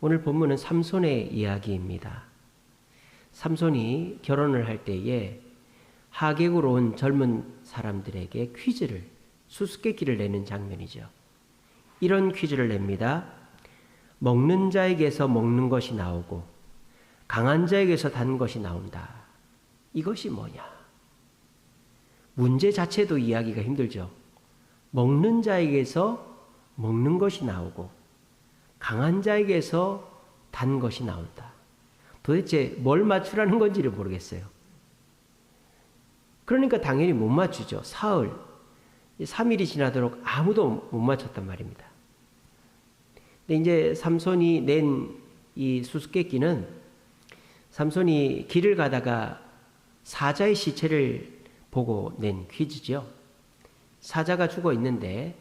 오늘 본문은 삼손의 이야기입니다. 삼손이 결혼을 할 때에 하객으로 온 젊은 사람들에게 퀴즈를, 수수께끼를 내는 장면이죠. 이런 퀴즈를 냅니다. 먹는 자에게서 먹는 것이 나오고 강한 자에게서 단 것이 나온다. 이것이 뭐냐? 문제 자체도 이해하기가 힘들죠. 먹는 자에게서 먹는 것이 나오고 강한 자에게서 단 것이 나온다. 도대체 뭘 맞추라는 건지를 모르겠어요. 그러니까 당연히 못 맞추죠. 사흘, 3일이 지나도록 아무도 못 맞췄단 말입니다. 근데 이제 삼손이 낸 이 수수께끼는 삼손이 길을 가다가 사자의 시체를 보고 낸 퀴즈죠. 사자가 죽어 있는데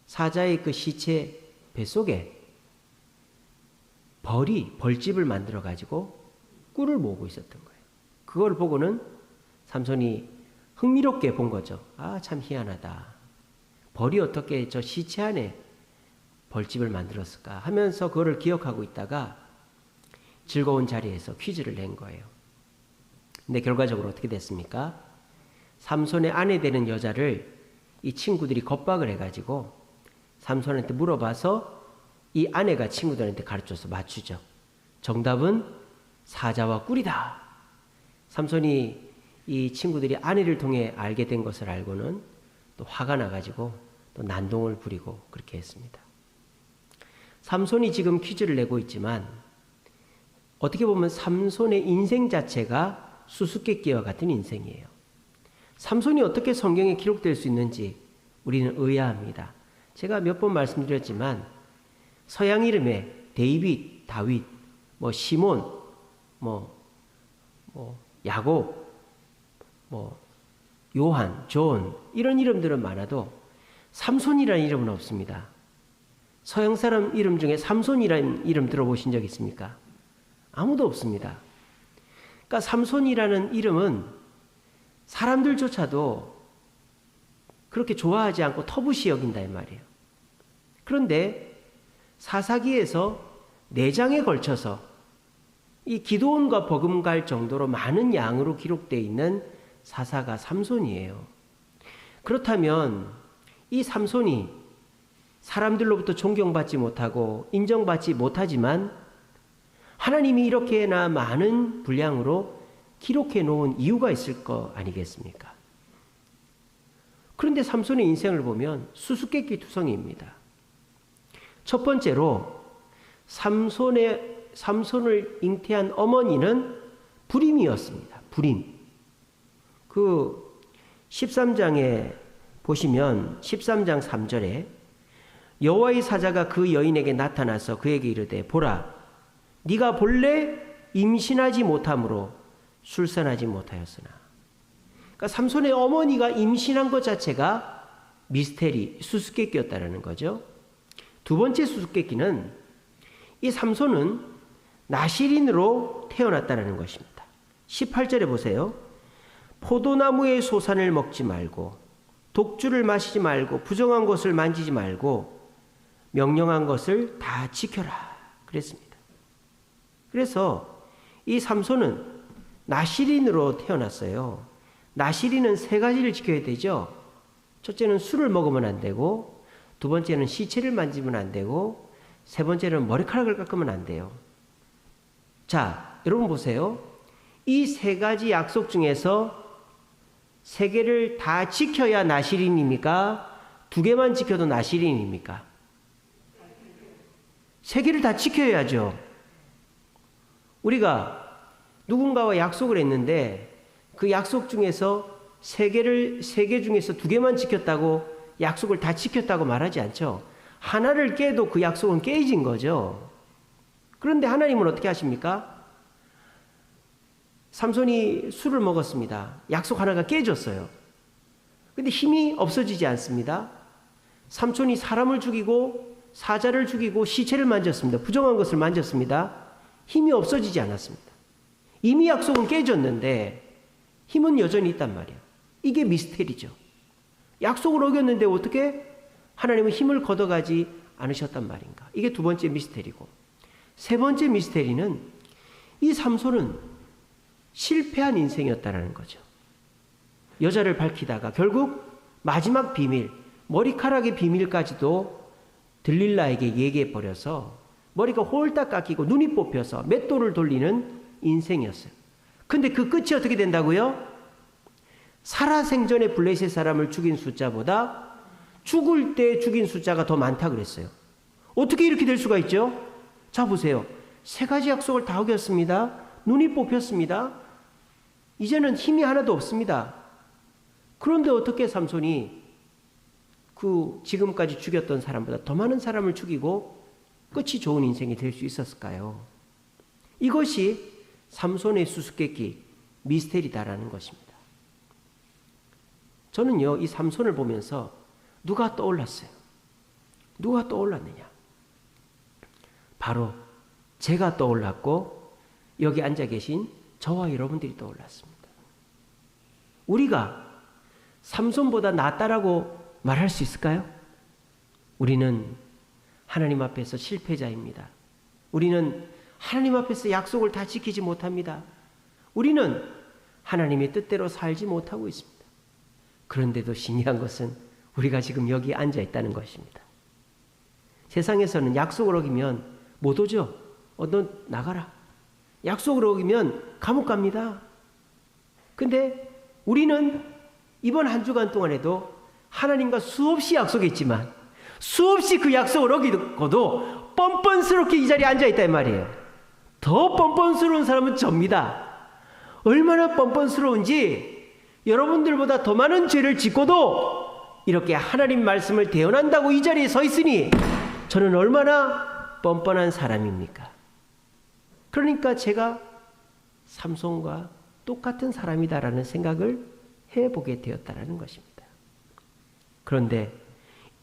사자의 그 시체 뱃속에 벌집을 만들어 가지고 꿀을 모으고 있었던 거예요. 그걸 보고는 삼손이 흥미롭게 본 거죠. 아, 참 희한하다. 벌이 어떻게 저 시체 안에 벌집을 만들었을까 하면서 그거를 기억하고 있다가 즐거운 자리에서 퀴즈를 낸 거예요. 근데 결과적으로 어떻게 됐습니까? 삼손의 아내 되는 여자를 이 친구들이 겁박을 해가지고 삼손한테 물어봐서 이 아내가 친구들한테 가르쳐서 맞추죠. 정답은 사자와 꿀이다. 삼손이 이 친구들이 아내를 통해 알게 된 것을 알고는 또 화가 나가지고 또 난동을 부리고 그렇게 했습니다. 삼손이 지금 퀴즈를 내고 있지만 어떻게 보면 삼손의 인생 자체가 수수께끼와 같은 인생이에요. 삼손이 어떻게 성경에 기록될 수 있는지 우리는 의아합니다. 제가 몇 번 말씀드렸지만 서양 이름에 데이빗, 다윗, 시몬, 야곱, 요한, 존 이런 이름들은 많아도 삼손이라는 이름은 없습니다. 서양 사람 이름 중에 삼손이라는 이름 들어보신 적 있습니까? 아무도 없습니다. 그러니까 삼손이라는 이름은 사람들조차도 그렇게 좋아하지 않고 터부시 여긴다 이 말이에요. 그런데 사사기에서 4장에 걸쳐서 이 기드온과 버금갈 정도로 많은 양으로 기록되어 있는 사사가 삼손이에요. 그렇다면 이 삼손이 사람들로부터 존경받지 못하고 인정받지 못하지만 하나님이 이렇게나 많은 분량으로 기록해 놓은 이유가 있을 거 아니겠습니까? 그런데 삼손의 인생을 보면 수수께끼 투성이입니다. 첫 번째로 삼손을 잉태한 어머니는 불임이었습니다. 불임. 그 13장에 보시면 13장 3절에 여호와의 사자가 그 여인에게 나타나서 그에게 이르되 보라 네가 본래 임신하지 못함으로 출산하지 못하였으나. 그러니까 삼손의 어머니가 임신한 것 자체가 미스테리, 수수께끼였다는 거죠. 두 번째 수수께끼는 이 삼손은 나실인으로 태어났다는 것입니다. 18절에 보세요. 포도나무의 소산을 먹지 말고 독주를 마시지 말고 부정한 것을 만지지 말고 명령한 것을 다 지켜라 그랬습니다. 그래서 이 삼손은 나실인으로 태어났어요. 나실인은 3가지를 지켜야 되죠. 첫째는 술을 먹으면 안 되고, 두 번째는 시체를 만지면 안 되고, 세 번째는 머리카락을 깎으면 안 돼요. 자, 여러분 보세요. 이 3가지 약속 중에서 3개를 다 지켜야 나실인입니까? 2개만 지켜도 나실인입니까? 3개를 다 지켜야죠. 우리가 누군가와 약속을 했는데 그 약속 중에서 3개 중에서 2개만 지켰다고 약속을 다 지켰다고 말하지 않죠. 하나를 깨도 그 약속은 깨진 거죠. 그런데 하나님은 어떻게 하십니까? 삼손이 술을 먹었습니다. 약속 하나가 깨졌어요. 근데 힘이 없어지지 않습니다. 삼손이 사람을 죽이고 사자를 죽이고 시체를 만졌습니다. 부정한 것을 만졌습니다. 힘이 없어지지 않았습니다. 이미 약속은 깨졌는데 힘은 여전히 있단 말이에요. 이게 미스테리죠. 약속을 어겼는데 어떻게 하나님은 힘을 걷어가지 않으셨단 말인가. 이게 두 번째 미스테리고, 세 번째 미스테리는 이 삼손은 실패한 인생이었다는 거죠. 여자를 밝히다가 결국 마지막 비밀, 머리카락의 비밀까지도 들릴라에게 얘기해버려서 머리가 홀딱 깎이고 눈이 뽑혀서 맷돌을 돌리는 인생이었어요. 근데 그 끝이 어떻게 된다고요? 살아생전에 블레셋 사람을 죽인 숫자보다 죽을 때 죽인 숫자가 더 많다 그랬어요. 어떻게 이렇게 될 수가 있죠? 자 보세요. 세 가지 약속을 다 어겼습니다. 눈이 뽑혔습니다. 이제는 힘이 하나도 없습니다. 그런데 어떻게 삼손이 그 지금까지 죽였던 사람보다 더 많은 사람을 죽이고 끝이 좋은 인생이 될 수 있었을까요? 이것이 삼손의 수수께끼, 미스테리다라는 것입니다. 저는요, 이 삼손을 보면서 누가 떠올랐어요? 누가 떠올랐느냐? 바로 제가 떠올랐고 여기 앉아 계신 저와 여러분들이 떠올랐습니다. 우리가 삼손보다 낫다라고 말할 수 있을까요? 우리는 하나님 앞에서 실패자입니다. 우리는 하나님 앞에서 약속을 다 지키지 못합니다. 우리는 하나님의 뜻대로 살지 못하고 있습니다. 그런데도 신기한 것은 우리가 지금 여기 앉아 있다는 것입니다. 세상에서는 약속을 어기면 못 오죠. 너 나가라. 약속을 어기면 감옥 갑니다. 근데 우리는 이번 한 주간 동안에도 하나님과 수없이 약속했지만 수없이 그 약속을 어기고도 뻔뻔스럽게 이 자리에 앉아있다 이 말이에요. 더 뻔뻔스러운 사람은 접니다. 얼마나 뻔뻔스러운지 여러분들보다 더 많은 죄를 짓고도 이렇게 하나님 말씀을 대언한다고 이 자리에 서 있으니 저는 얼마나 뻔뻔한 사람입니까? 그러니까 제가 삼손과 똑같은 사람이다라는 생각을 해보게 되었다라는 것입니다. 그런데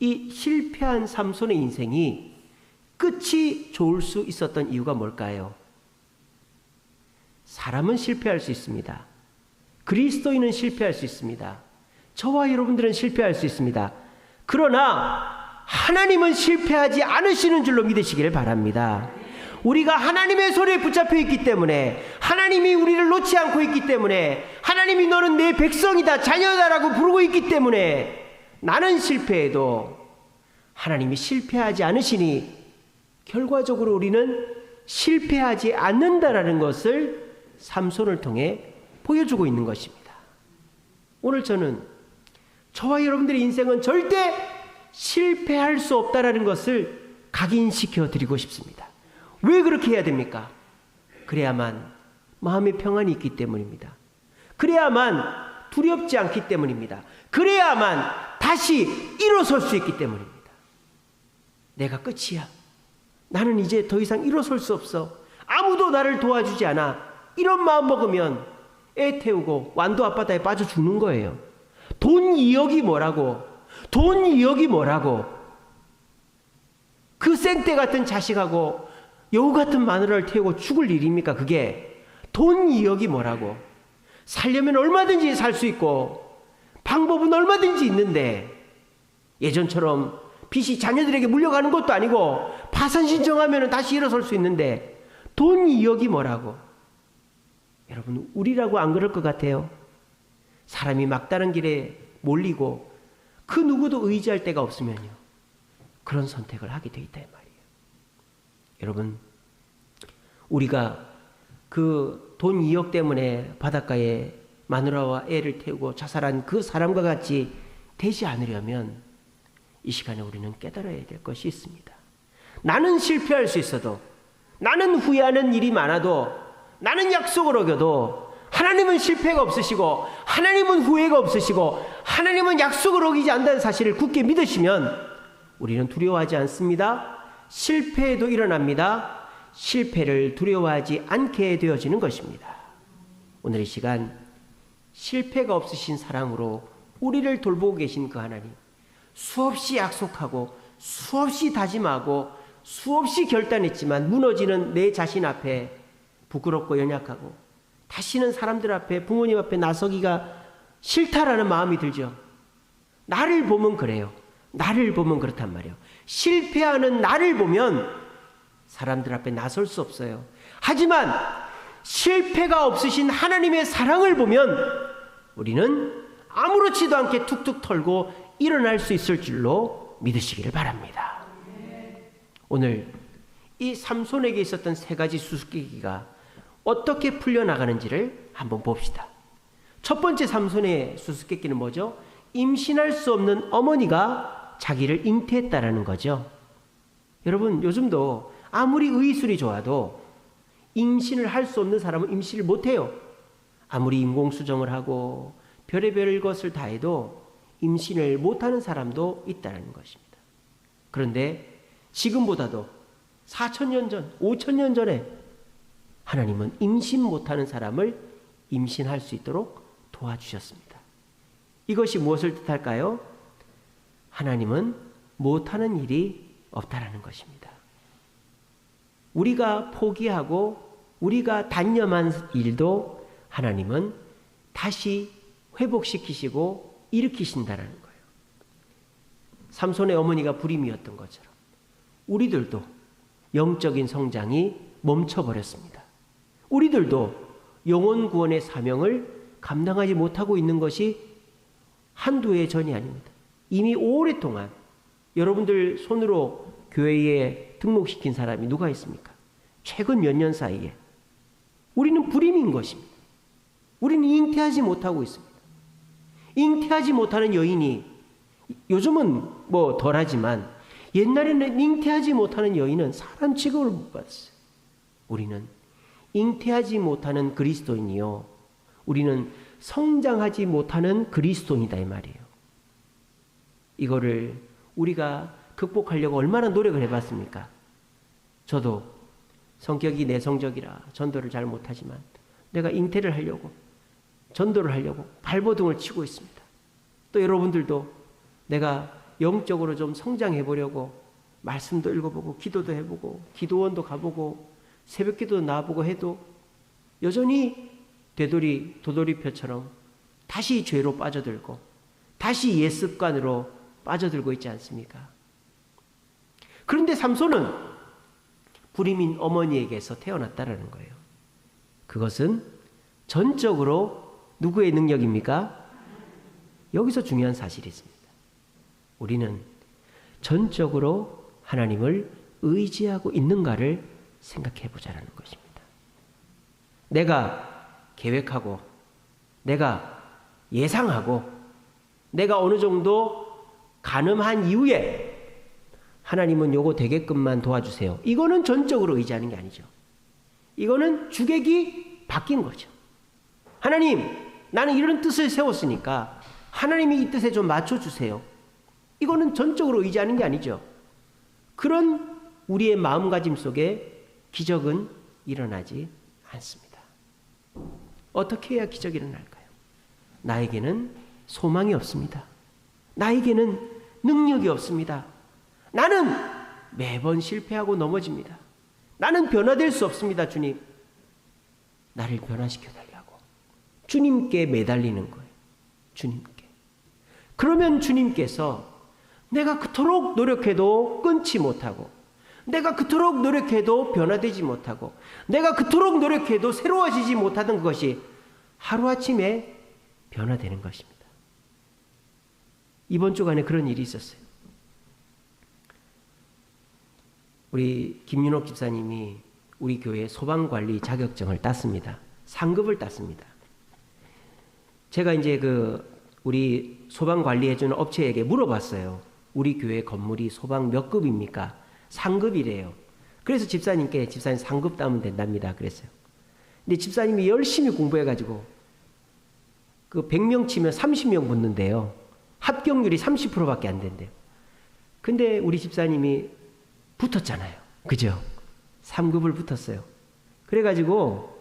이 실패한 삼손의 인생이 끝이 좋을 수 있었던 이유가 뭘까요? 사람은 실패할 수 있습니다. 그리스도인은 실패할 수 있습니다. 저와 여러분들은 실패할 수 있습니다. 그러나 하나님은 실패하지 않으시는 줄로 믿으시기를 바랍니다. 우리가 하나님의 손에 붙잡혀 있기 때문에, 하나님이 우리를 놓지 않고 있기 때문에, 하나님이 너는 내 백성이다, 자녀다라고 부르고 있기 때문에 나는 실패해도 하나님이 실패하지 않으시니 결과적으로 우리는 실패하지 않는다라는 것을 삼손을 통해 보여주고 있는 것입니다. 오늘 저는 저와 여러분들의 인생은 절대 실패할 수 없다라는 것을 각인시켜 드리고 싶습니다. 왜 그렇게 해야 됩니까? 그래야만 마음의 평안이 있기 때문입니다. 그래야만 두렵지 않기 때문입니다. 그래야만 다시 일어설 수 있기 때문입니다. 내가 끝이야. 나는 이제 더 이상 일어설 수 없어. 아무도 나를 도와주지 않아. 이런 마음 먹으면 애 태우고 완도 앞바다에 빠져 죽는 거예요. 돈 2억이 뭐라고? 돈 2억이 뭐라고? 그 생떼 같은 자식하고 여우 같은 마누라를 태우고 죽을 일입니까? 그게 돈 2억이 뭐라고? 살려면 얼마든지 살 수 있고 방법은 얼마든지 있는데 예전처럼 빚이 자녀들에게 물려가는 것도 아니고 파산 신청하면 다시 일어설 수 있는데 돈 2억이 뭐라고? 여러분, 우리라고 안 그럴 것 같아요? 사람이 막다른 길에 몰리고 그 누구도 의지할 데가 없으면요, 그런 선택을 하게 돼 있다 이 말이에요. 여러분, 우리가 그 돈 2억 때문에 바닷가에 마누라와 애를 태우고 자살한 그 사람과 같이 되지 않으려면 이 시간에 우리는 깨달아야 될 것이 있습니다. 나는 실패할 수 있어도, 나는 후회하는 일이 많아도, 나는 약속을 어겨도 하나님은 실패가 없으시고 하나님은 후회가 없으시고 하나님은 약속을 어기지 않는다는 사실을 굳게 믿으시면 우리는 두려워하지 않습니다. 실패에도 일어납니다. 실패를 두려워하지 않게 되어지는 것입니다. 오늘 이 시간 실패가 없으신 사랑으로 우리를 돌보고 계신 그 하나님, 수없이 약속하고 수없이 다짐하고 수없이 결단했지만 무너지는 내 자신 앞에 부끄럽고 연약하고 다시는 사람들 앞에, 부모님 앞에 나서기가 싫다라는 마음이 들죠. 나를 보면 그래요. 나를 보면 그렇단 말이에요. 실패하는 나를 보면 사람들 앞에 나설 수 없어요. 하지만 실패가 없으신 하나님의 사랑을 보면 우리는 아무렇지도 않게 툭툭 털고 일어날 수 있을 줄로 믿으시기를 바랍니다. 오늘 이 삼손에게 있었던 세 가지 수수께끼가 어떻게 풀려나가는지를 한번 봅시다. 첫 번째 삼손의 수수께끼는 뭐죠? 임신할 수 없는 어머니가 자기를 잉태했다라는 거죠. 여러분, 요즘도 아무리 의술이 좋아도 임신을 할 수 없는 사람은 임신을 못해요. 아무리 인공수정을 하고 별의별 것을 다 해도 임신을 못하는 사람도 있다는 것입니다. 그런데 지금보다도 4,000년 전, 5,000년 전에 하나님은 임신 못하는 사람을 임신할 수 있도록 도와주셨습니다. 이것이 무엇을 뜻할까요? 하나님은 못하는 일이 없다라는 것입니다. 우리가 포기하고 우리가 단념한 일도 하나님은 다시 회복시키시고 일으키신다라는 거예요. 삼손의 어머니가 불임이었던 것처럼 우리들도 영적인 성장이 멈춰버렸습니다. 우리들도 영혼 구원의 사명을 감당하지 못하고 있는 것이 한두 해 전이 아닙니다. 이미 오랫동안 여러분들 손으로 교회에 등록시킨 사람이 누가 있습니까? 최근 몇 년 사이에. 우리는 불임인 것입니다. 우리는 잉태하지 못하고 있습니다. 잉태하지 못하는 여인이, 요즘은 뭐 덜하지만 옛날에는 잉태하지 못하는 여인은 사람 취급을 못 받았어요. 우리는 잉태하지 못하는 그리스도인이요, 우리는 성장하지 못하는 그리스도인이다 이 말이에요. 이거를 우리가 극복하려고 얼마나 노력을 해봤습니까? 저도 성격이 내성적이라 전도를 잘 못하지만 내가 잉태를 하려고, 전도를 하려고 발버둥을 치고 있습니다. 또 여러분들도 내가 영적으로 좀 성장해 보려고 말씀도 읽어보고 기도도 해보고 기도원도 가보고 새벽기도 나와보고 해도 여전히 도돌이표처럼 다시 죄로 빠져들고 다시 옛 습관으로 빠져들고 있지 않습니까? 그런데 삼손은 불임인 어머니에게서 태어났다라는 거예요. 그것은 전적으로 누구의 능력입니까? 여기서 중요한 사실이 있습니다. 우리는 전적으로 하나님을 의지하고 있는가를 생각해 보자라는 것입니다. 내가 계획하고 내가 예상하고 내가 어느 정도 가늠한 이후에 하나님은 요거 되게끔만 도와주세요, 이거는 전적으로 의지하는 게 아니죠. 이거는 주객이 바뀐 거죠. 하나님, 나는 이런 뜻을 세웠으니까 하나님이 이 뜻에 좀 맞춰주세요, 이거는 전적으로 의지하는 게 아니죠. 그런 우리의 마음가짐 속에 기적은 일어나지 않습니다. 어떻게 해야 기적이 일어날까요? 나에게는 소망이 없습니다. 나에게는 능력이 없습니다. 나는 매번 실패하고 넘어집니다. 나는 변화될 수 없습니다. 주님, 나를 변화시켜 달라고 주님께 매달리는 거예요. 주님께. 그러면 주님께서 내가 그토록 노력해도 끊지 못하고, 내가 그토록 노력해도 변화되지 못하고, 내가 그토록 노력해도 새로워지지 못하던 그것이 하루아침에 변화되는 것입니다. 이번 주간에 그런 일이 있었어요. 우리 김윤옥 집사님이 우리 교회 소방관리 자격증을 땄습니다. 상급을 땄습니다. 제가 이제 우리 소방관리해주는 업체에게 물어봤어요. 우리 교회 건물이 소방 몇 급입니까? 상급이래요. 그래서 집사님 상급 따면 된답니다. 그랬어요. 근데 집사님이 열심히 공부해가지고 100명 치면 30명 붙는데요. 합격률이 30%밖에 안 된대요. 근데 우리 집사님이 붙었잖아요. 그죠? 3급을 붙었어요. 그래가지고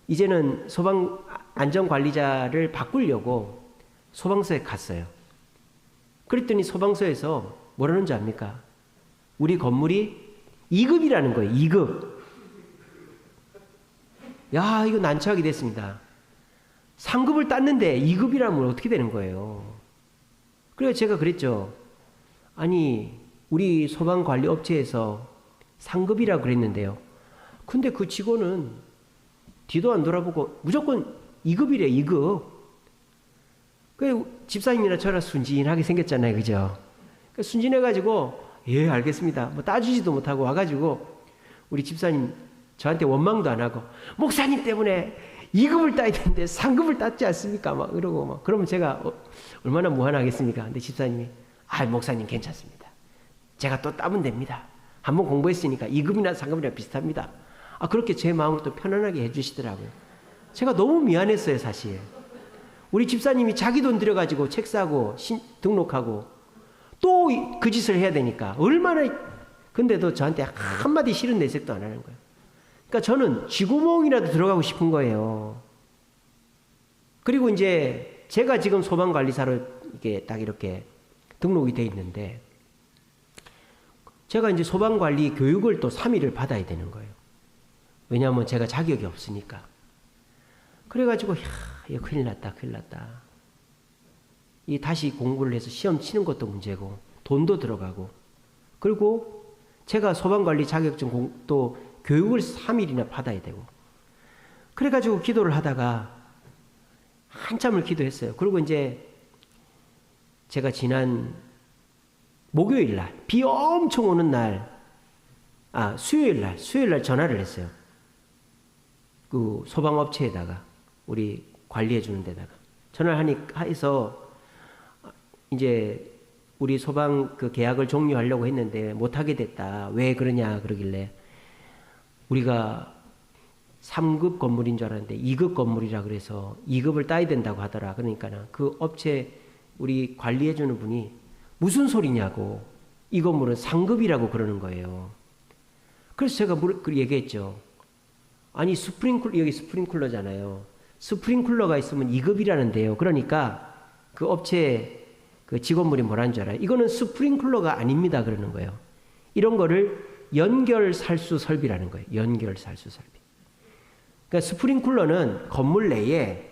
이제는 소방 안전관리자를 바꾸려고 소방서에 갔어요. 그랬더니 소방서에서 뭐라는 줄 압니까? 우리 건물이 2급이라는 거예요. 2급. 야, 이거 난처하게 됐습니다. 상급을 땄는데 2급이라면 어떻게 되는 거예요? 그래서 제가 그랬죠. 아니, 우리 소방관리 업체에서 상급이라고 그랬는데요. 근데 그 직원은 뒤도 안 돌아보고 무조건 2급이래, 2급. 그 집사님이나 저랑 순진하게 생겼잖아요. 그죠? 순진해가지고, 예, 알겠습니다. 뭐 따지지도 못하고 와가지고, 우리 집사님 저한테 원망도 안 하고, 목사님 때문에 2급을 따야 되는데 3급을 땄지 않습니까? 막 이러고 막. 그러면 제가 얼마나 무한하겠습니까? 근데 집사님이, 목사님 괜찮습니다. 제가 또 따면 됩니다. 한번 공부했으니까 2급이나 3급이나 비슷합니다. 그렇게 제 마음을 또 편안하게 해주시더라고요. 제가 너무 미안했어요, 사실. 우리 집사님이 자기 돈 들여가지고 책 사고 등록하고 또 그 짓을 해야 되니까 얼마나, 근데도 저한테 한마디 싫은 내색도 안 하는 거예요. 그러니까 저는 쥐구멍이라도 들어가고 싶은 거예요. 그리고 이제 제가 지금 소방관리사로 이게 딱 이렇게 등록이 돼 있는데, 제가 이제 소방관리 교육을 또 3일을 받아야 되는 거예요. 왜냐하면 제가 자격이 없으니까. 그래가지고, 이거 큰일 났다, 큰일 났다. 이 다시 공부를 해서 시험 치는 것도 문제고, 돈도 들어가고, 그리고 제가 소방관리 자격증 또 교육을 3일이나 받아야 되고. 그래가지고 기도를 하다가 한참을 기도했어요. 그리고 이제 제가 지난 목요일 날, 비 엄청 오는 날, 수요일 날 전화를 했어요. 그 소방업체에다가, 우리 관리해 주는 데다가. 전화를 해서, 이제 우리 소방 그 계약을 종료하려고 했는데 못하게 됐다. 왜 그러냐 그러길래, 우리가 3급 건물인 줄 알았는데 2급 건물이라 그래서 2급을 따야 된다고 하더라. 그러니까 그 업체 우리 관리해 주는 분이 무슨 소리냐고, 이 건물은 3급이라고 그러는 거예요. 그래서 제가 얘기했죠. 아니, 여기 스프링클러잖아요. 스프링클러가 있으면 2급이라는데요. 그러니까 그 업체 그 직원분이 뭐라는 줄 알아요? 이거는 스프링클러가 아닙니다. 그러는 거예요. 이런 거를 연결살수 설비라는 거예요. 연결살수 설비. 그러니까 스프링클러는 건물 내에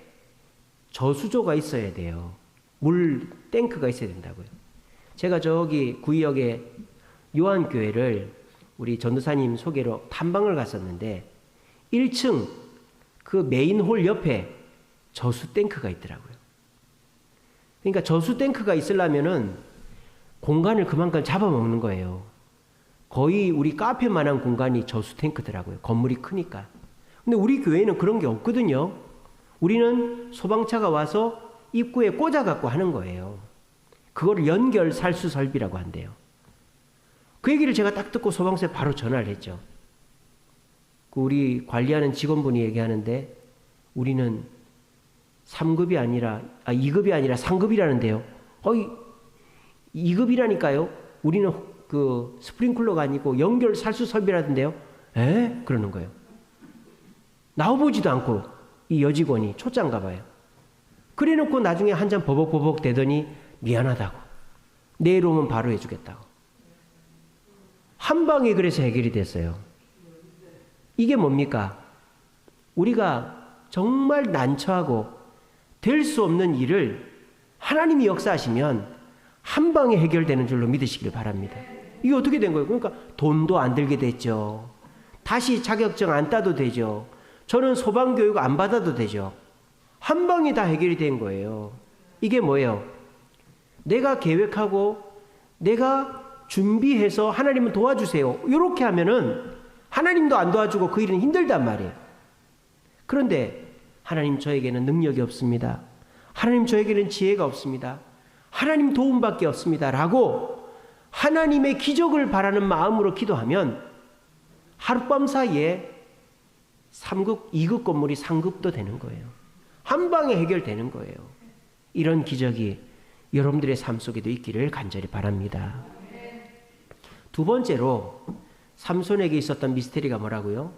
저수조가 있어야 돼요. 물 탱크가 있어야 된다고요. 제가 저기 구의역에 요한교회를 우리 전도사님 소개로 탐방을 갔었는데 1층 그 메인홀 옆에 저수 탱크가 있더라고요. 그러니까 저수 탱크가 있으려면은 공간을 그만큼 잡아먹는 거예요. 거의 우리 카페만한 공간이 저수 탱크더라고요. 건물이 크니까. 근데 우리 교회는 그런 게 없거든요. 우리는 소방차가 와서 입구에 꽂아갖고 하는 거예요. 그걸 연결 살수 설비라고 한대요. 그 얘기를 제가 딱 듣고 소방서에 바로 전화를 했죠. 우리 관리하는 직원분이 얘기하는데 우리는 3급이 아니라 2급이 아니라 3급이라는데요. 2급이라니까요. 우리는 그 스프링클러가 아니고 연결 살수 설비라던데요. 에? 그러는 거예요. 나와보지도 않고 이 여직원이 초짜인가 봐요. 그래놓고 나중에 한참 버벅버벅 대더니 미안하다고. 내일 오면 바로 해주겠다고. 한 방에 그래서 해결이 됐어요. 이게 뭡니까? 우리가 정말 난처하고 될 수 없는 일을 하나님이 역사하시면 한 방에 해결되는 줄로 믿으시길 바랍니다. 이게 어떻게 된 거예요? 그러니까 돈도 안 들게 됐죠. 다시 자격증 안 따도 되죠. 저는 소방교육 안 받아도 되죠. 한 방에 다 해결이 된 거예요. 이게 뭐예요? 내가 계획하고 내가 준비해서 하나님은 도와주세요. 이렇게 하면은 하나님도 안 도와주고 그 일은 힘들단 말이에요. 그런데 하나님 저에게는 능력이 없습니다. 하나님 저에게는 지혜가 없습니다. 하나님 도움밖에 없습니다. 라고 하나님의 기적을 바라는 마음으로 기도하면 하룻밤 사이에 3급, 2급 건물이 3급도 되는 거예요. 한 방에 해결되는 거예요. 이런 기적이 여러분들의 삶 속에도 있기를 간절히 바랍니다. 두 번째로 삼손에게 있었던 미스테리가 뭐라고요?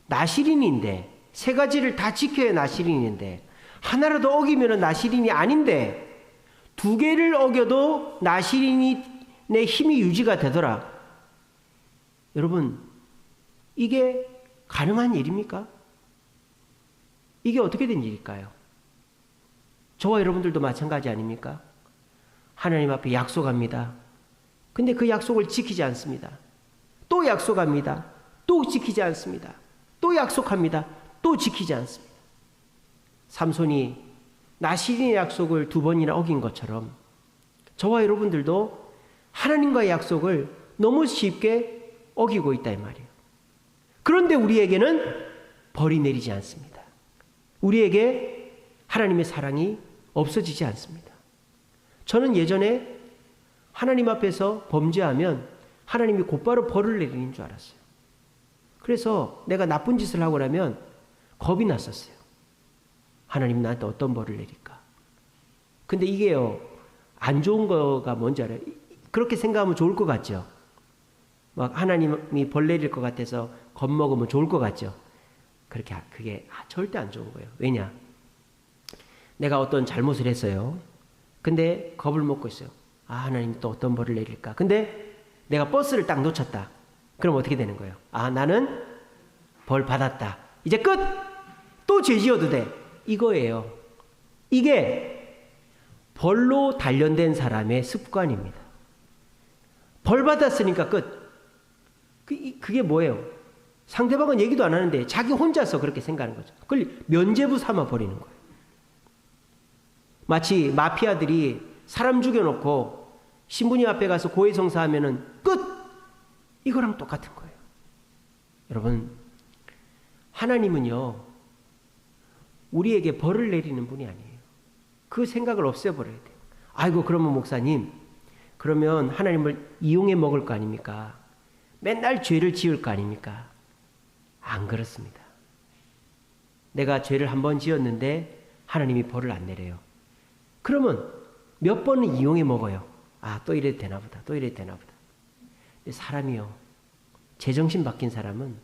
나실인인데, 세 가지를 다 지켜야 나실인인데 하나라도 어기면 나실인이 아닌데 두 개를 어겨도 나실인의 힘이 유지가 되더라. 여러분, 이게 가능한 일입니까? 이게 어떻게 된 일일까요? 저와 여러분들도 마찬가지 아닙니까? 하나님 앞에 약속합니다. 근데 그 약속을 지키지 않습니다. 또 또 약속합니다. 또 지키지 않습니다. 또 약속합니다. 또 지키지 않습니다. 삼손이 나실인의 약속을 2번이나 어긴 것처럼 저와 여러분들도 하나님과의 약속을 너무 쉽게 어기고 있다 이 말이에요. 그런데 우리에게는 벌이 내리지 않습니다. 우리에게 하나님의 사랑이 없어지지 않습니다. 저는 예전에 하나님 앞에서 범죄하면 하나님이 곧바로 벌을 내리는 줄 알았어요. 그래서 내가 나쁜 짓을 하고 나면 겁이 났었어요. 하나님 나한테 어떤 벌을 내릴까? 근데 이게요, 안 좋은 거가 뭔지 알아요? 그렇게 생각하면 좋을 것 같죠? 막 하나님이 벌 내릴 것 같아서 겁먹으면 좋을 것 같죠? 그게 절대 안 좋은 거예요. 왜냐? 내가 어떤 잘못을 했어요. 근데 겁을 먹고 있어요. 하나님 또 어떤 벌을 내릴까? 근데 내가 버스를 딱 놓쳤다. 그럼 어떻게 되는 거예요? 나는 벌 받았다. 이제 끝! 또 죄 지어도 돼. 이거예요. 이게 벌로 단련된 사람의 습관입니다. 벌 받았으니까 끝. 그게 뭐예요? 상대방은 얘기도 안 하는데 자기 혼자서 그렇게 생각하는 거죠. 그걸 면죄부 삼아 버리는 거예요. 마치 마피아들이 사람 죽여놓고 신부님 앞에 가서 고해성사하면은 끝! 이거랑 똑같은 거예요. 여러분, 하나님은요, 우리에게 벌을 내리는 분이 아니에요. 그 생각을 없애버려야 돼요. 아이고, 그러면 목사님, 그러면 하나님을 이용해 먹을 거 아닙니까? 맨날 죄를 지을 거 아닙니까? 안 그렇습니다. 내가 죄를 한 번 지었는데 하나님이 벌을 안 내려요. 그러면 몇 번은 이용해 먹어요. 또 이래도 되나 보다. 또 이래도 되나 보다. 근데 사람이요, 제정신 바뀐 사람은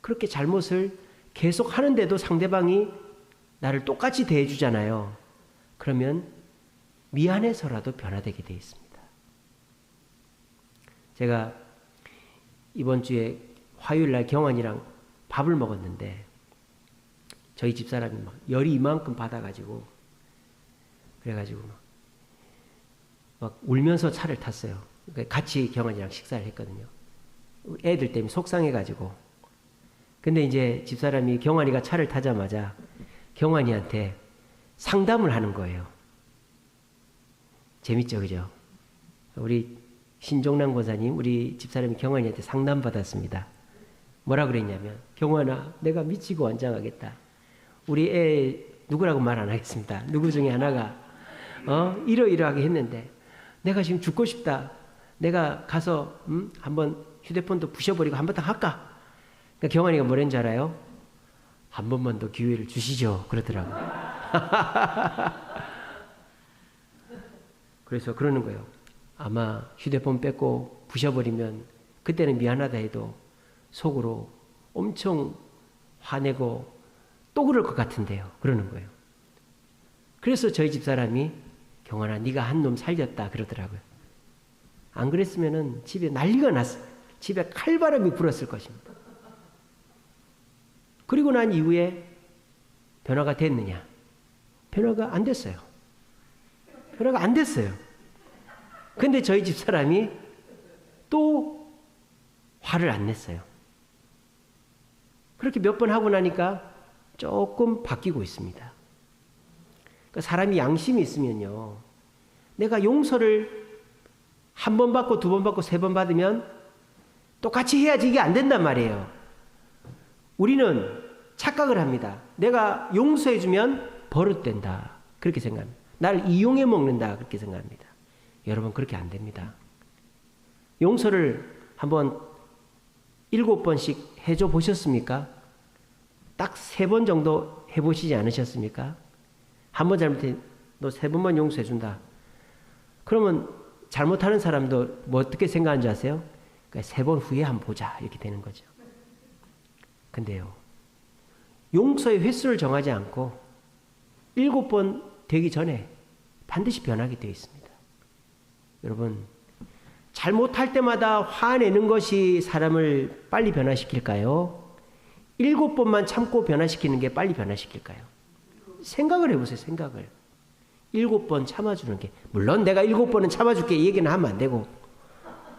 그렇게 잘못을 계속 하는데도 상대방이 나를 똑같이 대해주잖아요. 그러면 미안해서라도 변화되게 되어 있습니다. 제가 이번 주에 화요일날 경환이랑 밥을 먹었는데 저희 집사람이 막 열이 이만큼 받아가지고 그래가지고 막 울면서 차를 탔어요. 같이 경환이랑 식사를 했거든요. 애들 때문에 속상해가지고. 근데 이제 집사람이 경환이가 차를 타자마자 경환이한테 상담을 하는 거예요. 재밌죠, 그죠? 우리 신종남 권사님, 우리 집사람이 경환이한테 상담받았습니다. 뭐라 그랬냐면, 경환아, 내가 미치고 완장하겠다. 우리 애 누구라고 말 안 하겠습니다. 누구 중에 하나가 이러이러하게 했는데 내가 지금 죽고 싶다. 내가 가서 한번 휴대폰도 부셔버리고 한번 딱 할까? 그러니까 경환이가 뭐랬는지 알아요? 한 번만 더 기회를 주시죠. 그러더라고요. 그래서 그러는 거예요. 아마 휴대폰 뺏고 부셔버리면 그때는 미안하다 해도 속으로 엄청 화내고 또 그럴 것 같은데요. 그러는 거예요. 그래서 저희 집사람이 경환아, 네가 한 놈 살렸다 그러더라고요. 안 그랬으면은 집에 난리가 났어요. 집에 칼바람이 불었을 것입니다. 그리고 난 이후에 변화가 됐느냐? 변화가 안 됐어요. 변화가 안 됐어요. 근데 저희 집사람이 또 화를 안 냈어요. 그렇게 몇 번 하고 나니까 조금 바뀌고 있습니다. 그러니까 사람이 양심이 있으면요, 내가 용서를 한 번 받고 2번 받고 3번 받으면 똑같이 해야지 이게 안 된단 말이에요. 우리는 착각을 합니다. 내가 용서해주면 버릇된다. 그렇게 생각합니다. 나를 이용해 먹는다. 그렇게 생각합니다. 여러분, 그렇게 안 됩니다. 용서를 한번 7번씩 해줘 보셨습니까? 딱 3번 정도 해보시지 않으셨습니까? 한 번 잘못해 너 3번만 용서해준다. 그러면 잘못하는 사람도 뭐 어떻게 생각하는지 아세요? 그러니까 3번 후에 한번 보자 이렇게 되는 거죠. 근데요, 용서의 횟수를 정하지 않고 7번 되기 전에 반드시 변하게 되어 있습니다. 여러분, 잘못할 때마다 화내는 것이 사람을 빨리 변화시킬까요? 7번만 참고 변화시키는 게 빨리 변화시킬까요? 생각을 해보세요. 생각을. 7번 참아주는 게, 물론 내가 7번은 참아줄게 이 얘기는 하면 안 되고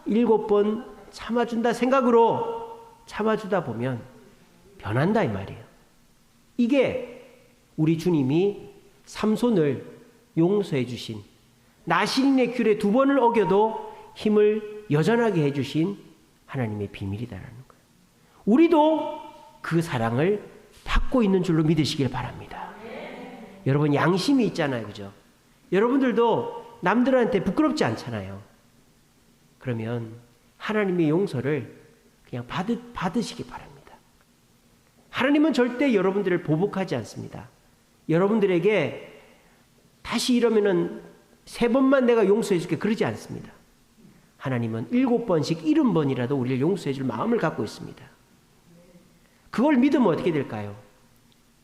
7번 참아준다 생각으로 참아주다 보면 변한다 이 말이에요. 이게 우리 주님이 삼손을 용서해 주신, 나실인의 귤에 2번을 어겨도 힘을 여전하게 해주신 하나님의 비밀이다라는 거예요. 우리도 그 사랑을 받고 있는 줄로 믿으시길 바랍니다. 여러분, 양심이 있잖아요, 그죠? 여러분들도 남들한테 부끄럽지 않잖아요. 그러면 하나님의 용서를 그냥 받으시기 바랍니다. 하나님은 절대 여러분들을 보복하지 않습니다. 여러분들에게 다시 이러면은 3번만 내가 용서해 줄게 그러지 않습니다. 하나님은 7번씩 70번이라도 우리를 용서해 줄 마음을 갖고 있습니다. 그걸 믿으면 어떻게 될까요?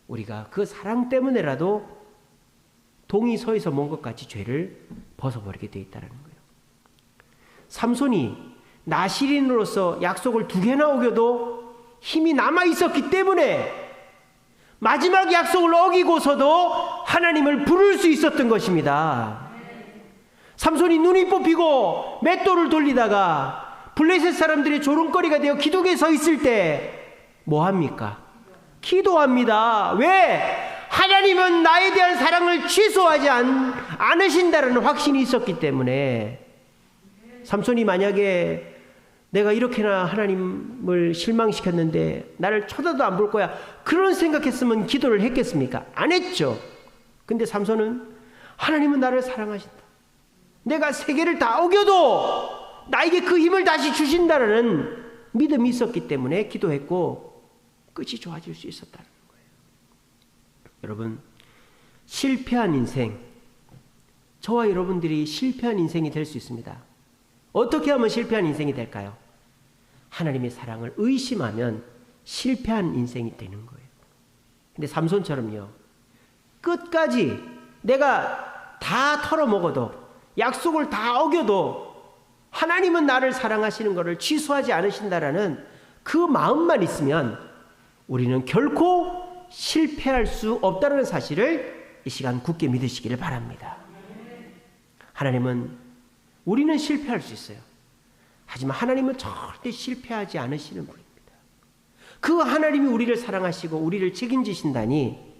우리가 그 사랑 때문에라도 동이 서에서 먼 것 같이 죄를 벗어버리게 되어 있다는 거예요. 삼손이 나실인으로서 약속을 2개나 어겨도 힘이 남아 있었기 때문에 마지막 약속을 어기고서도 하나님을 부를 수 있었던 것입니다. 삼손이 눈이 뽑히고 맷돌을 돌리다가 블레셋 사람들의 조롱거리가 되어 기둥에 서 있을 때 뭐 합니까? 기도합니다. 왜? 하나님은 나에 대한 사랑을 취소하지 않으신다는 확신이 있었기 때문에. 삼손이 만약에 내가 이렇게나 하나님을 실망시켰는데 나를 쳐다도 안 볼 거야, 그런 생각했으면 기도를 했겠습니까? 안 했죠. 근데 삼손은 하나님은 나를 사랑하신다, 내가 세계를 다 어겨도 나에게 그 힘을 다시 주신다는 믿음이 있었기 때문에 기도했고 끝이 좋아질 수 있었다는 거예요. 여러분, 실패한 인생, 저와 여러분들이 실패한 인생이 될 수 있습니다. 어떻게 하면 실패한 인생이 될까요? 하나님의 사랑을 의심하면 실패한 인생이 되는 거예요. 근데 삼손처럼요, 끝까지 내가 다 털어먹어도, 약속을 다 어겨도 하나님은 나를 사랑하시는 것을 취소하지 않으신다라는 그 마음만 있으면 우리는 결코 실패할 수 없다는 사실을 이 시간 굳게 믿으시기를 바랍니다. 하나님은, 우리는 실패할 수 있어요. 하지만 하나님은 절대 실패하지 않으시는 분입니다. 그 하나님이 우리를 사랑하시고 우리를 책임지신다니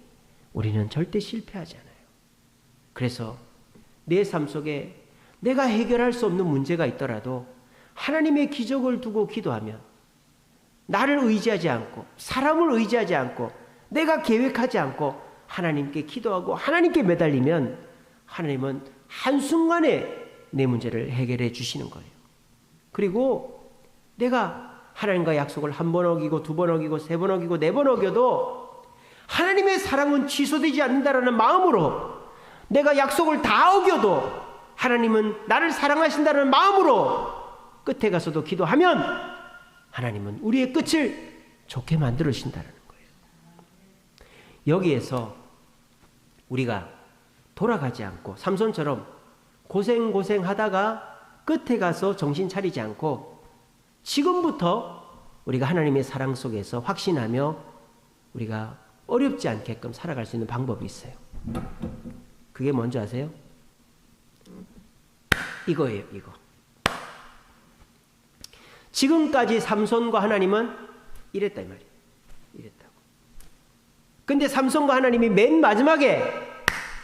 우리는 절대 실패하지 않아요. 그래서 내 삶 속에 내가 해결할 수 없는 문제가 있더라도 하나님의 기적을 두고 기도하면, 나를 의지하지 않고 사람을 의지하지 않고 내가 계획하지 않고 하나님께 기도하고 하나님께 매달리면 하나님은 한순간에 내 문제를 해결해 주시는 거예요. 그리고 내가 하나님과 약속을 1번 어기고 2번 어기고 3번 어기고 4번 어겨도 하나님의 사랑은 취소되지 않는다라는 마음으로, 내가 약속을 다 어겨도 하나님은 나를 사랑하신다는 마음으로 끝에 가서도 기도하면 하나님은 우리의 끝을 좋게 만들어주신다는 거예요. 여기에서 우리가 돌아가지 않고 삼손처럼 고생하다가 끝에 가서 정신 차리지 않고 지금부터 우리가 하나님의 사랑 속에서 확신하며 우리가 어렵지 않게끔 살아갈 수 있는 방법이 있어요. 그게 뭔지 아세요? 이거예요, 이거. 지금까지 삼손과 하나님은 이랬다 이 말이에요. 이랬다고. 근데 삼손과 하나님이 맨 마지막에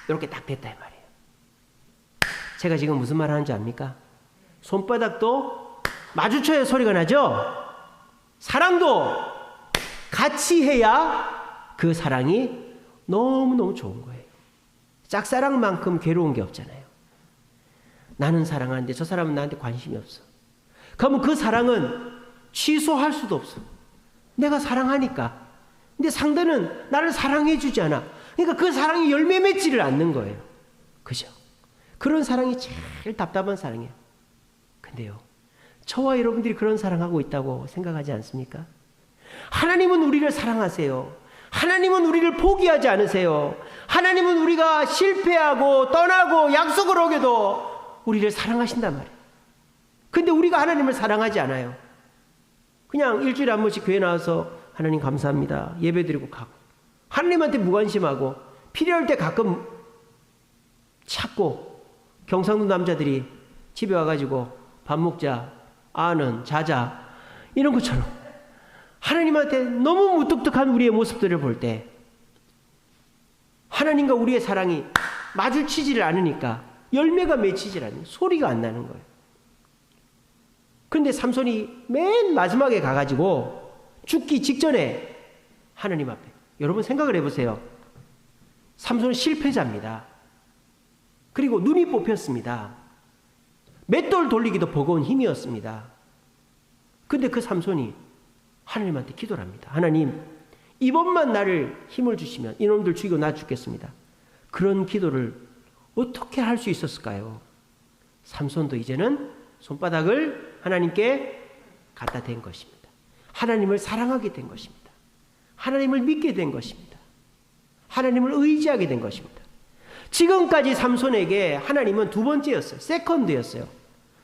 이렇게 딱 됐다 이 말이에요. 제가 지금 무슨 말 하는지 압니까? 손바닥도 마주쳐야 소리가 나죠? 사랑도 같이 해야 그 사랑이 너무너무 좋은 거예요. 짝사랑만큼 괴로운 게 없잖아요. 나는 사랑하는데 저 사람은 나한테 관심이 없어. 그러면 그 사랑은 취소할 수도 없어. 내가 사랑하니까. 근데 상대는 나를 사랑해 주지 않아. 그러니까 그 사랑이 열매 맺지를 않는 거예요. 그죠? 그런 사랑이 제일 답답한 사랑이에요. 근데요, 저와 여러분들이 그런 사랑하고 있다고 생각하지 않습니까? 하나님은 우리를 사랑하세요. 하나님은 우리를 포기하지 않으세요. 하나님은 우리가 실패하고 떠나고 약속을 어겨도 우리를 사랑하신단 말이에요. 근데 우리가 하나님을 사랑하지 않아요. 그냥 일주일에 한 번씩 교회 나와서 하나님 감사합니다, 예배드리고 가고, 하나님한테 무관심하고 필요할 때 가끔 찾고, 경상도 남자들이 집에 와가지고 밥 먹자, 아는, 자자, 이런 것처럼 하나님한테 너무 무뚝뚝한 우리의 모습들을 볼 때 하나님과 우리의 사랑이 마주치지를 않으니까 열매가 맺히질 않는, 소리가 안 나는 거예요. 그런데 삼손이 맨 마지막에 가가지고 죽기 직전에 하나님 앞에, 여러분 생각을 해보세요. 삼손은 실패자입니다. 그리고 눈이 뽑혔습니다. 맷돌 돌리기도 버거운 힘이었습니다. 근데 그 삼손이 하나님한테 기도를 합니다. 하나님, 이번만 나를 힘을 주시면 이놈들 죽이고 나 죽겠습니다. 그런 기도를 어떻게 할 수 있었을까요? 삼손도 이제는 손바닥을 하나님께 갖다 댄 것입니다. 하나님을 사랑하게 된 것입니다. 하나님을 믿게 된 것입니다. 하나님을 의지하게 된 것입니다. 지금까지 삼손에게 하나님은 두 번째였어요. 세컨드였어요.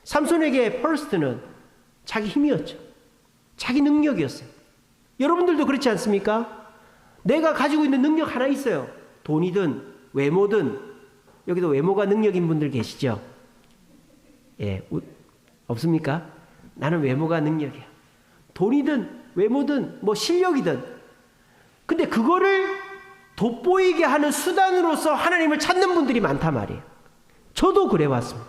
삼손에게 퍼스트는 자기 힘이었죠. 자기 능력이었어요. 여러분들도 그렇지 않습니까? 내가 가지고 있는 능력 하나 있어요. 돈이든 외모든, 여기도 외모가 능력인 분들 계시죠? 예, 없습니까? 나는 외모가 능력이야. 돈이든 외모든 뭐 실력이든. 근데 그거를 돋보이게 하는 수단으로서 하나님을 찾는 분들이 많단 말이에요. 저도 그래 왔습니다.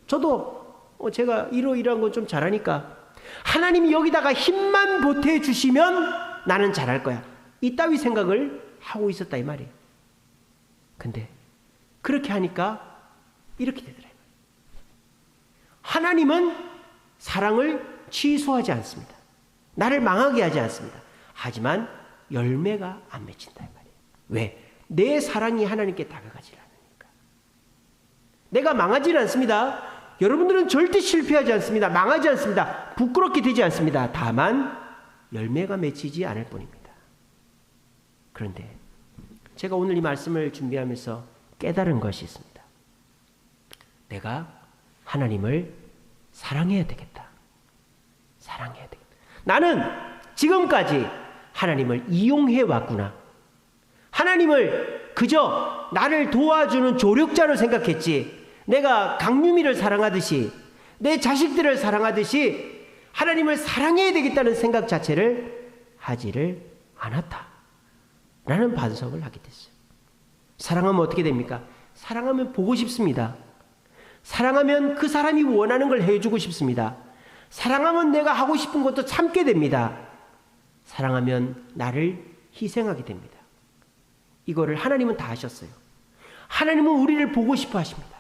저도 제가 이러이러한 건 좀 잘하니까 하나님이 여기다가 힘만 보태주시면 나는 잘할 거야. 이따위 생각을 하고 있었다 이 말이에요. 근데 그렇게 하니까 이렇게 되더라고요. 하나님은 사랑을 취소하지 않습니다. 나를 망하게 하지 않습니다. 하지만 열매가 안 맺힌다 이 말이에요. 왜? 내 사랑이 하나님께 다가가지 않으니까. 내가 망하지는 않습니다. 여러분들은 절대 실패하지 않습니다. 망하지 않습니다. 부끄럽게 되지 않습니다. 다만 열매가 맺히지 않을 뿐입니다. 그런데 제가 오늘 이 말씀을 준비하면서 깨달은 것이 있습니다. 내가 하나님을 사랑해야 되겠다. 사랑해야 되겠다. 나는 지금까지 하나님을 이용해 왔구나. 하나님을 그저 나를 도와주는 조력자로 생각했지, 내가 강유미를 사랑하듯이, 내 자식들을 사랑하듯이 하나님을 사랑해야 되겠다는 생각 자체를 하지를 않았다 라는 반성을 하게 됐어요. 사랑하면 어떻게 됩니까? 사랑하면 보고 싶습니다. 사랑하면 그 사람이 원하는 걸 해주고 싶습니다. 사랑하면 내가 하고 싶은 것도 참게 됩니다. 사랑하면 나를 희생하게 됩니다. 이거를 하나님은 다 하셨어요. 하나님은 우리를 보고 싶어 하십니다.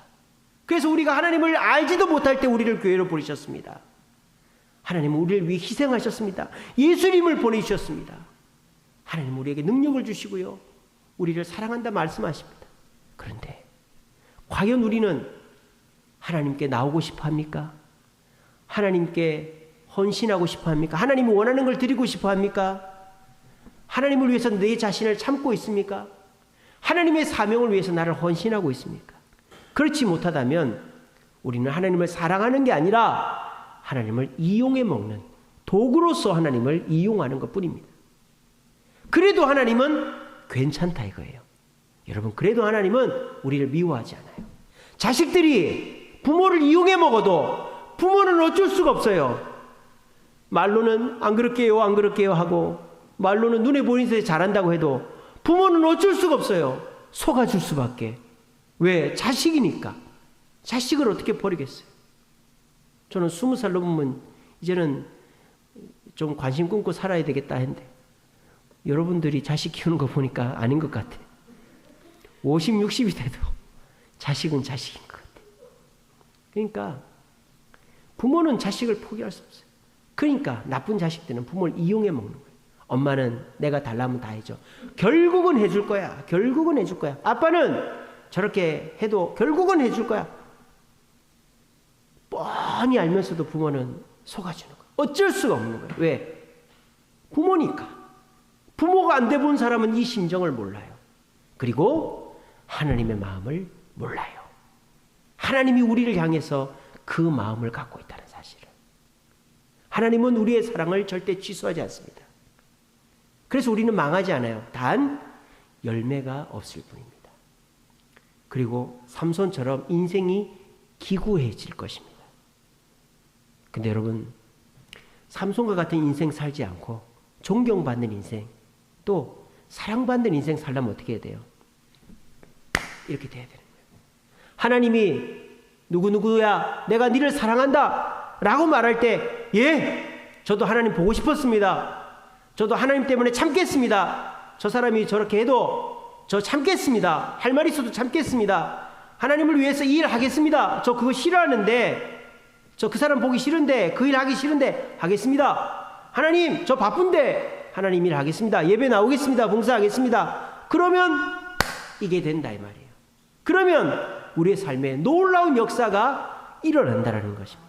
그래서 우리가 하나님을 알지도 못할 때 우리를 교회로 부르셨습니다. 하나님은 우리를 위해 희생하셨습니다. 예수님을 보내주셨습니다. 하나님은 우리에게 능력을 주시고요, 우리를 사랑한다 말씀하십니다. 그런데 과연 우리는 하나님께 나오고 싶어 합니까? 하나님께 헌신하고 싶어 합니까? 하나님이 원하는 걸 드리고 싶어 합니까? 하나님을 위해서 내 자신을 참고 있습니까? 하나님의 사명을 위해서 나를 헌신하고 있습니까? 그렇지 못하다면 우리는 하나님을 사랑하는 게 아니라 하나님을 이용해 먹는 도구로서 하나님을 이용하는 것 뿐입니다. 그래도 하나님은 괜찮다 이거예요. 여러분, 그래도 하나님은 우리를 미워하지 않아요. 자식들이 부모를 이용해 먹어도 부모는 어쩔 수가 없어요. 말로는 안 그럴게요, 안 그럴게요 하고, 말로는 눈에 보이는 데 잘한다고 해도 부모는 어쩔 수가 없어요. 속아줄 수밖에. 왜? 자식이니까. 자식을 어떻게 버리겠어요? 저는 20살 넘으면 이제는 좀 관심 끊고 살아야 되겠다 했는데, 여러분들이 자식 키우는 거 보니까 아닌 것 같아요. 50, 60이 돼도 자식은 자식인 것 같아요. 그러니까 부모는 자식을 포기할 수 없어요. 그러니까 나쁜 자식들은 부모를 이용해 먹는 거예요. 엄마는 내가 달라면 다 해줘. 결국은 해줄 거야. 결국은 해줄 거야. 아빠는 저렇게 해도 결국은 해줄 거야. 뻔히 알면서도 부모는 속아주는 거예요. 어쩔 수가 없는 거예요. 왜? 부모니까. 부모가 안 돼 본 사람은 이 심정을 몰라요. 그리고 하나님의 마음을 몰라요. 하나님이 우리를 향해서 그 마음을 갖고 있다는 사실을. 하나님은 우리의 사랑을 절대 취소하지 않습니다. 그래서 우리는 망하지 않아요. 단 열매가 없을 뿐입니다. 그리고 삼손처럼 인생이 기구해질 것입니다. 근데 여러분, 삼손과 같은 인생 살지 않고 존경받는 인생, 또 사랑받는 인생 살려면 어떻게 해야 돼요? 이렇게 돼야 되는 거예요. 하나님이 누구누구야 내가 너를 사랑한다 라고 말할 때, 예, 저도 하나님 보고 싶었습니다. 저도 하나님 때문에 참겠습니다. 저 사람이 저렇게 해도 저 참겠습니다. 할 말 있어도 참겠습니다. 하나님을 위해서 이 일 하겠습니다. 저 그거 싫어하는데, 저 그 사람 보기 싫은데, 그 일 하기 싫은데 하겠습니다. 하나님 저 바쁜데 하나님 일 하겠습니다. 예배 나오겠습니다. 봉사하겠습니다. 그러면 이게 된다 이 말이에요. 그러면 우리의 삶에 놀라운 역사가 일어난다는 것입니다.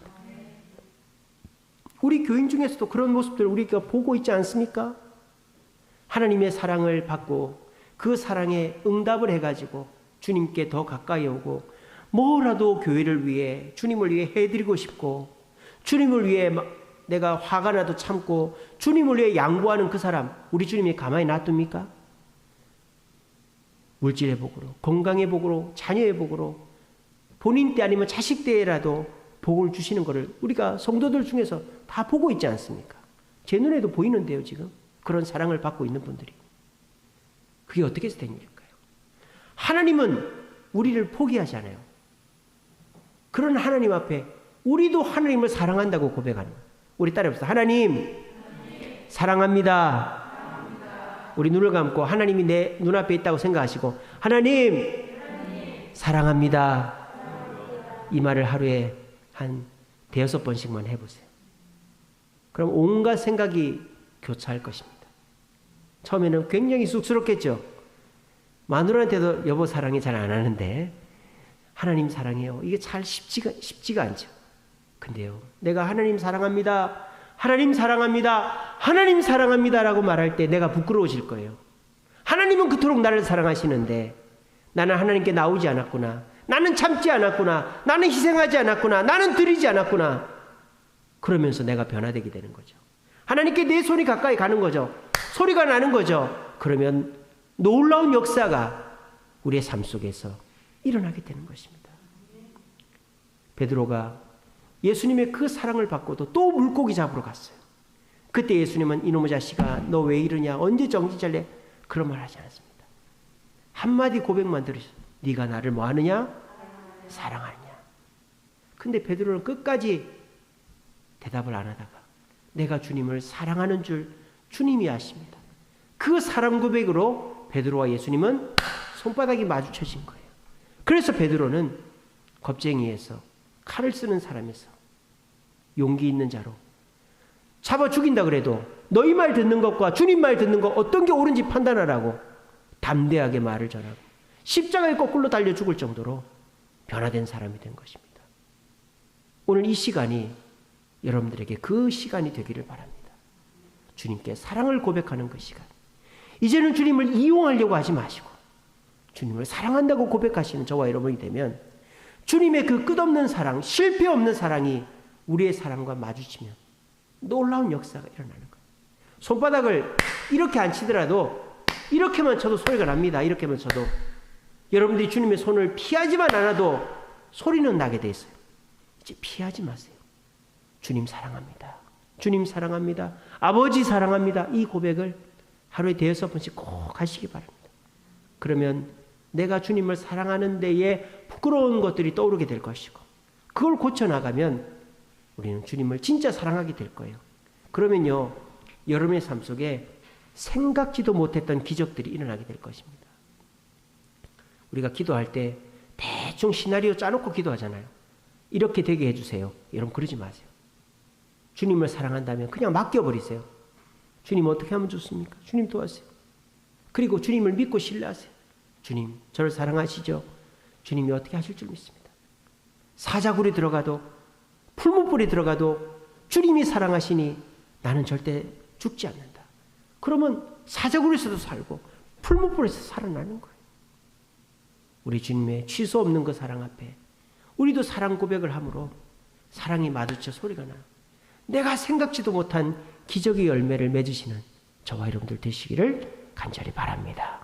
우리 교인 중에서도 그런 모습들 우리가 보고 있지 않습니까? 하나님의 사랑을 받고 그 사랑에 응답을 해가지고 주님께 더 가까이 오고, 뭐라도 교회를 위해, 주님을 위해 해드리고 싶고, 주님을 위해 내가 화가 나도 참고 주님을 위해 양보하는 그 사람, 우리 주님이 가만히 놔둡니까? 물질의 복으로, 건강의 복으로, 자녀의 복으로, 본인 때 아니면 자식 때라도 복을 주시는 것을 우리가 성도들 중에서 다 보고 있지 않습니까? 제 눈에도 보이는데요, 지금. 그런 사랑을 받고 있는 분들이. 그게 어떻게 해서 된 일일까요? 하나님은 우리를 포기하지 않아요. 그런 하나님 앞에 우리도 하나님을 사랑한다고 고백하는 거예요. 우리 따라해봅시다. 하나님, 사랑합니다. 우리 눈을 감고 하나님이 내 눈앞에 있다고 생각하시고, 하나님, 사랑합니다. 이 말을 하루에 한 5번씩만 해보세요. 그럼 온갖 생각이 교차할 것입니다. 처음에는 굉장히 쑥스럽겠죠. 마누라한테도 여보 사랑해 잘 안 하는데 하나님 사랑해요. 이게 잘 쉽지가 않죠. 근데요, 내가 하나님 사랑합니다. 하나님 사랑합니다. 하나님 사랑합니다라고 말할 때 내가 부끄러워질 거예요. 하나님은 그토록 나를 사랑하시는데 나는 하나님께 나오지 않았구나. 나는 참지 않았구나. 나는 희생하지 않았구나. 나는 드리지 않았구나. 그러면서 내가 변화되게 되는 거죠. 하나님께 내 손이 가까이 가는 거죠. 소리가 나는 거죠. 그러면 놀라운 역사가 우리의 삶 속에서 일어나게 되는 것입니다. 베드로가 예수님의 그 사랑을 받고도 또 물고기 잡으러 갔어요. 그때 예수님은 이놈의 자식아 너 왜 이러냐, 언제 정신 차려, 그런 말 하지 않았습니다. 한마디 고백만 들으셨어요. 네가 나를 뭐 하느냐? 사랑하느냐. 근데 베드로는 끝까지 대답을 안 하다가 내가 주님을 사랑하는 줄 주님이 아십니다. 그 사랑 고백으로 베드로와 예수님은 손바닥이 마주쳐진 거예요. 그래서 베드로는 겁쟁이에서, 칼을 쓰는 사람에서 용기 있는 자로, 잡아 죽인다 그래도 너희 말 듣는 것과 주님 말 듣는 것 어떤 게 옳은지 판단하라고 담대하게 말을 전하고 십자가에 거꾸로 달려 죽을 정도로 변화된 사람이 된 것입니다. 오늘 이 시간이 여러분들에게 그 시간이 되기를 바랍니다. 주님께 사랑을 고백하는 그 시간. 이제는 주님을 이용하려고 하지 마시고 주님을 사랑한다고 고백하시는 저와 여러분이 되면 주님의 그 끝없는 사랑, 실패 없는 사랑이 우리의 사랑과 마주치면 놀라운 역사가 일어나는 거예요. 손바닥을 이렇게 안 치더라도 이렇게만 쳐도 소리가 납니다. 이렇게만 쳐도. 여러분들이 주님의 손을 피하지만 않아도 소리는 나게 돼 있어요. 이제 피하지 마세요. 주님 사랑합니다. 주님 사랑합니다. 아버지 사랑합니다. 이 고백을 하루에 5번씩 꼭 하시기 바랍니다. 그러면 내가 주님을 사랑하는 데에 부끄러운 것들이 떠오르게 될 것이고 그걸 고쳐나가면 우리는 주님을 진짜 사랑하게 될 거예요. 그러면요, 여러분의 삶 속에 생각지도 못했던 기적들이 일어나게 될 것입니다. 우리가 기도할 때 대충 시나리오 짜놓고 기도하잖아요. 이렇게 되게 해주세요. 여러분 그러지 마세요. 주님을 사랑한다면 그냥 맡겨버리세요. 주님 어떻게 하면 좋습니까? 주님 도와주세요. 그리고 주님을 믿고 신뢰하세요. 주님 저를 사랑하시죠? 주님이 어떻게 하실 줄 믿습니다. 사자굴이 들어가도 풀무불이 들어가도 주님이 사랑하시니 나는 절대 죽지 않는다. 그러면 사자굴에서도 살고 풀무불에서 살아나는 거예요. 우리 주님의 취소 없는 그 사랑 앞에 우리도 사랑 고백을 함으로 사랑이 마주쳐 소리가 나요. 내가 생각지도 못한 기적의 열매를 맺으시는 저와 여러분들 되시기를 간절히 바랍니다.